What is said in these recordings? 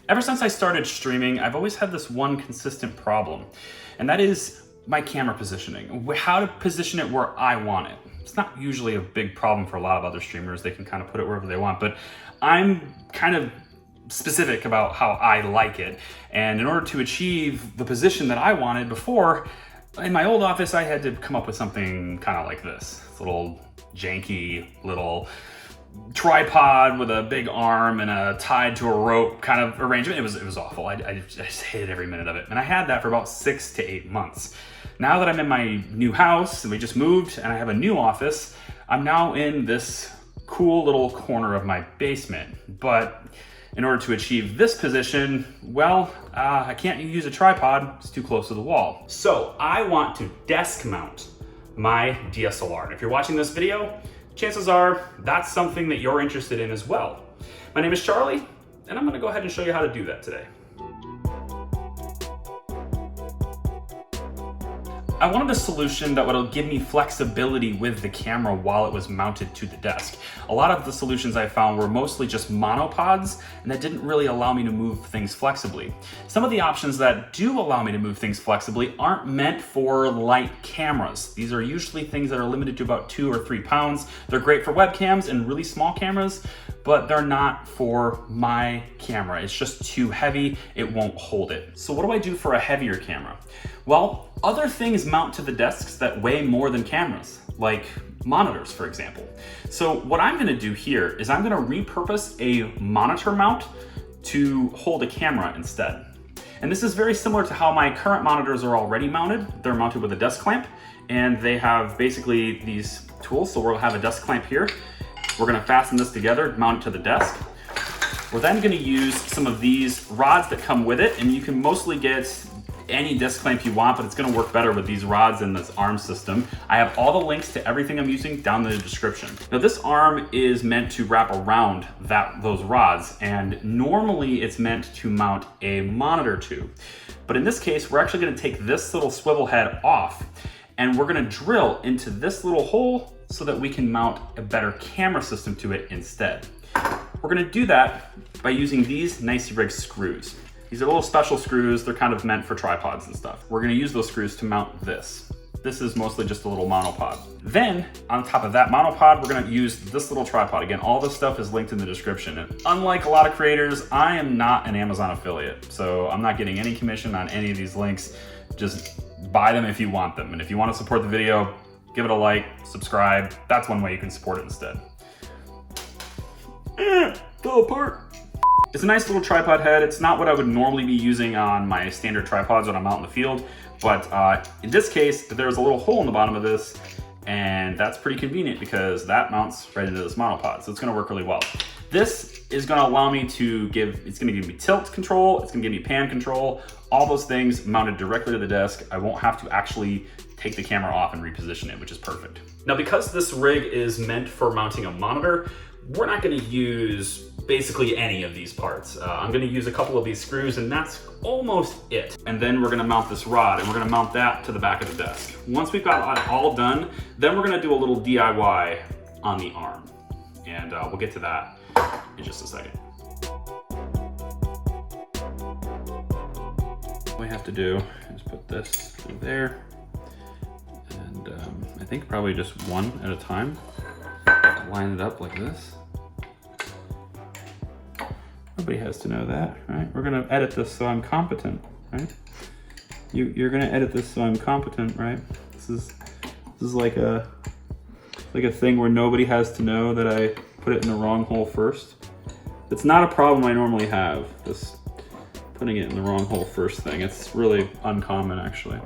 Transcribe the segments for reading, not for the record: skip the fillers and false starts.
Ever since I started streaming, I've always had this one consistent problem, and that is my camera positioning. How to position it where I want it. It's not usually a big problem for a lot of other streamers. They can kind of put it wherever they want, but I'm kind of specific about how I like it. And in order to achieve the position that I wanted before, in my old office, I had to come up with something kind of like this. This little janky little tripod with a big arm and a tied to a rope kind of arrangement. It was awful. I just hated every minute of it. And I had that for about 6 to 8 months. Now that I'm in my new house and we just moved and I have a new office, I'm now in this cool little corner of my basement. But in order to achieve this position, well, I can't use a tripod. It's too close to the wall. So I want to desk mount my DSLR. And if you're watching this video, chances are that's something that you're interested in as well. My name is Charlie, and I'm gonna go ahead and show you how to do that today. I wanted a solution that would give me flexibility with the camera while it was mounted to the desk. A lot of the solutions I found were mostly just monopods, and that didn't really allow me to move things flexibly. Some of the options that do allow me to move things flexibly aren't meant for light cameras. These are usually things that are limited to about 2 or 3 pounds. They're great for webcams and really small cameras, but they're not for my camera. It's just too heavy, it won't hold it. So what do I do for a heavier camera? Well, other things mount to the desks that weigh more than cameras, like monitors, for example. So what I'm gonna do here is I'm gonna repurpose a monitor mount to hold a camera instead. And this is very similar to how my current monitors are already mounted. They're mounted with a desk clamp, and they have basically these tools. So we'll have a desk clamp here. We're gonna fasten this together, mount it to the desk. We're then gonna use some of these rods that come with it, and you can mostly get any desk clamp you want, but it's gonna work better with these rods and this arm system. I have all the links to everything I'm using down in the description. Now this arm is meant to wrap around those rods, and normally it's meant to mount a monitor to. But in this case, we're actually gonna take this little swivel head off, and we're gonna drill into this little hole so that we can mount a better camera system to it instead. We're gonna do that by using these nicely rigged screws. These are little special screws. They're kind of meant for tripods and stuff. We're gonna use those screws to mount this. This is mostly just a little monopod. Then, on top of that monopod, we're gonna use this little tripod. Again, all this stuff is linked in the description. And unlike a lot of creators, I am not an Amazon affiliate. So I'm not getting any commission on any of these links. Just buy them if you want them. And if you wanna support the video, give it a like, subscribe. That's one way you can support it instead. Fell apart. It's a nice little tripod head. It's not what I would normally be using on my standard tripods when I'm out in the field, but in this case, there's a little hole in the bottom of this, and that's pretty convenient because that mounts right into this monopod, so it's gonna work really well. This is gonna allow me to it's gonna give me tilt control, it's gonna give me pan control, all those things mounted directly to the desk. I won't have to actually take the camera off and reposition it, which is perfect. Now, because this rig is meant for mounting a monitor, we're not gonna use basically any of these parts. I'm gonna use a couple of these screws, and that's almost it. And then we're gonna mount this rod, and we're gonna mount that to the back of the desk. Once we've got it all done, then we're gonna do a little DIY on the arm. And we'll get to that in just a second. What we have to do is put this through there, and I think probably just one at a time. Line it up like this. Nobody has to know that, right? We're gonna edit this so I'm competent, right? You're gonna edit this so I'm competent, right? This is like a thing where nobody has to know that I put it in the wrong hole first. It's not a problem I normally have, this putting it in the wrong hole first thing. It's really uncommon, actually.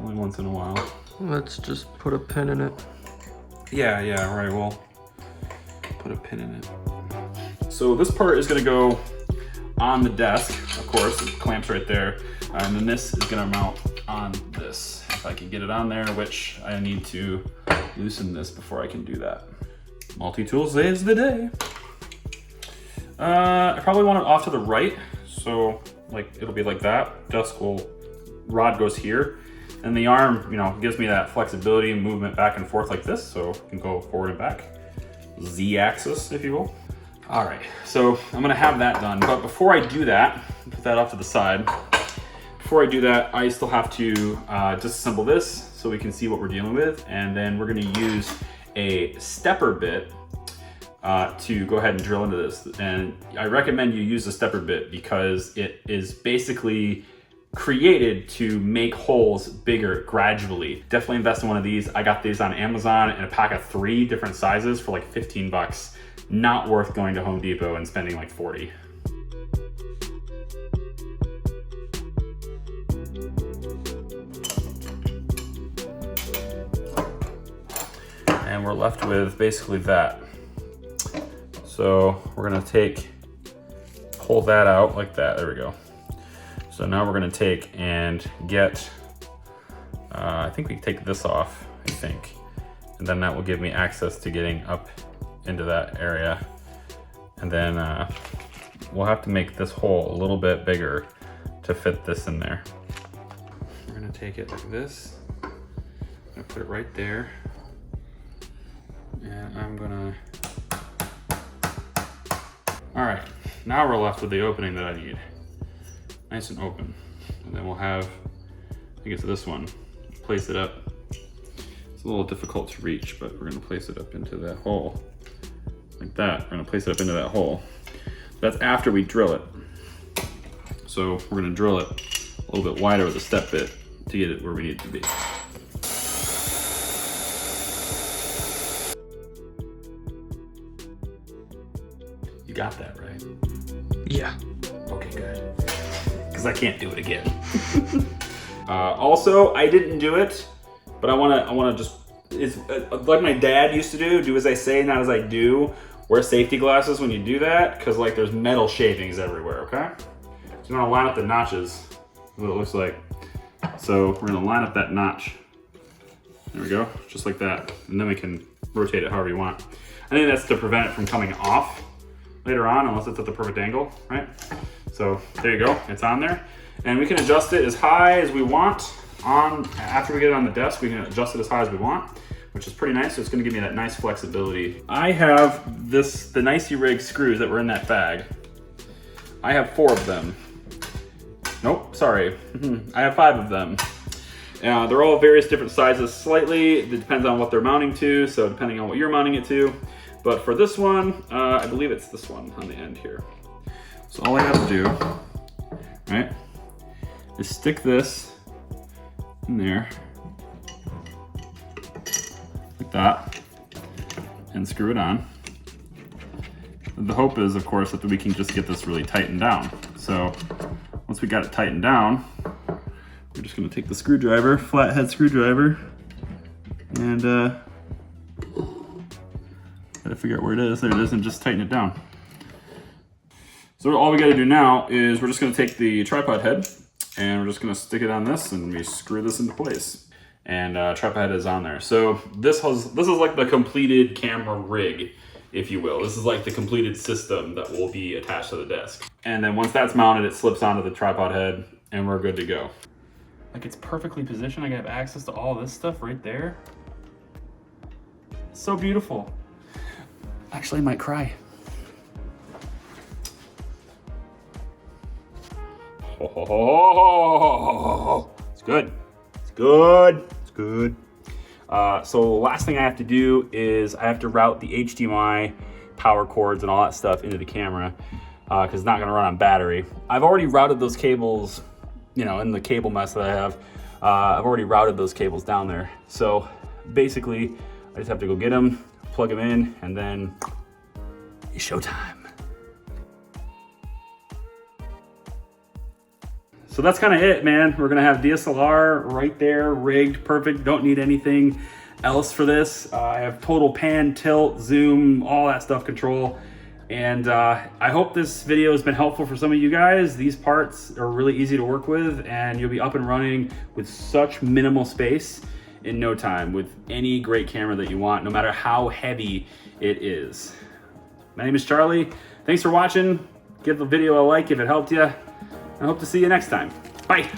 Only once in a while. Let's just put a pin in it. Yeah, right, we'll put a pin in it. So this part is gonna go on the desk, of course, the clamp's right there, and then this is gonna mount on this. If I can get it on there, which I need to loosen this before I can do that. Multi-tool saves the day. I probably want it off to the right, so like it'll be like that. Rod goes here, and the arm, gives me that flexibility and movement back and forth like this, so it can go forward and back. Z-axis, if you will. All right, so I'm gonna have that done. But before I do that, put that off to the side. Before I do that, I still have to disassemble this so we can see what we're dealing with. And then we're gonna use a stepper bit to go ahead and drill into this. And I recommend you use a stepper bit because it is basically created to make holes bigger gradually. Definitely invest in one of these. I got these on Amazon in a pack of 3 different sizes for like 15 bucks. Not worth going to Home Depot and spending like 40. And we're left with basically that. So we're gonna pull that out like that, there we go. So now we're gonna take and get, I think we can take this off, I think. And then that will give me access to getting up into that area. And then we'll have to make this hole a little bit bigger to fit this in there. We're gonna take it like this. I'm gonna put it right there. And I'm gonna, all right, now we're left with the opening that I need. Nice and open. And then we'll have, I think it's this one, place it up. It's a little difficult to reach, but we're gonna place it up into that hole. Like that, we're gonna place it up into that hole. That's after we drill it. So we're gonna drill it a little bit wider with a step bit to get it where we need it to be. You got that, right? Yeah. Okay, good. Because I can't do it again. Also, I didn't do it, but I wanna just, it's like my dad used to do as I say, not as I do. Wear safety glasses when you do that, because like there's metal shavings everywhere, okay? So you wanna line up the notches, what it looks like. So we're gonna line up that notch. There we go, just like that. And then we can rotate it however you want. I think that's to prevent it from coming off later on, unless it's at the perfect angle, right? So there you go, it's on there. And we can adjust it as high as we want. After we get it on the desk, we can adjust it as high as we want, which is pretty nice. So it's gonna give me that nice flexibility. I have the Nicey Rig screws that were in that bag. I have 4 of them. Nope, sorry. I have 5 of them. They're all various different sizes slightly. It depends on what they're mounting to, so depending on what you're mounting it to. But for this one, I believe it's this one on the end here. So all I have to do, right, is stick this in there, like that, and screw it on. The hope is, of course, that we can just get this really tightened down. So once we got it tightened down, we're just gonna take the screwdriver, flathead screwdriver, and gotta figure out where it is. There it is, and just tighten it down. So all we gotta do now is we're just gonna take the tripod head and we're just gonna stick it on this and we screw this into place. And tripod head is on there. So this is like the completed camera rig, if you will. This is like the completed system that will be attached to the desk. And then once that's mounted, it slips onto the tripod head and we're good to go. Like it's perfectly positioned. I have access to all this stuff right there. It's so beautiful. Actually, I might cry. Oh, it's good. It's good. It's good. So the last thing I have to do is I have to route the HDMI power cords and all that stuff into the camera because it's not going to run on battery. I've already routed those cables, you know, in the cable mess that I have. I've already routed those cables down there. So basically, I just have to go get them, plug them in, and then it's showtime. So that's kind of it, man. We're gonna have DSLR right there, rigged, perfect. Don't need anything else for this. I have total pan, tilt, zoom, all that stuff control. And I hope this video has been helpful for some of you guys. These parts are really easy to work with and you'll be up and running with such minimal space in no time with any great camera that you want, no matter how heavy it is. My name is Charlie. Thanks for watching. Give the video a like if it helped you. I hope to see you next time. Bye.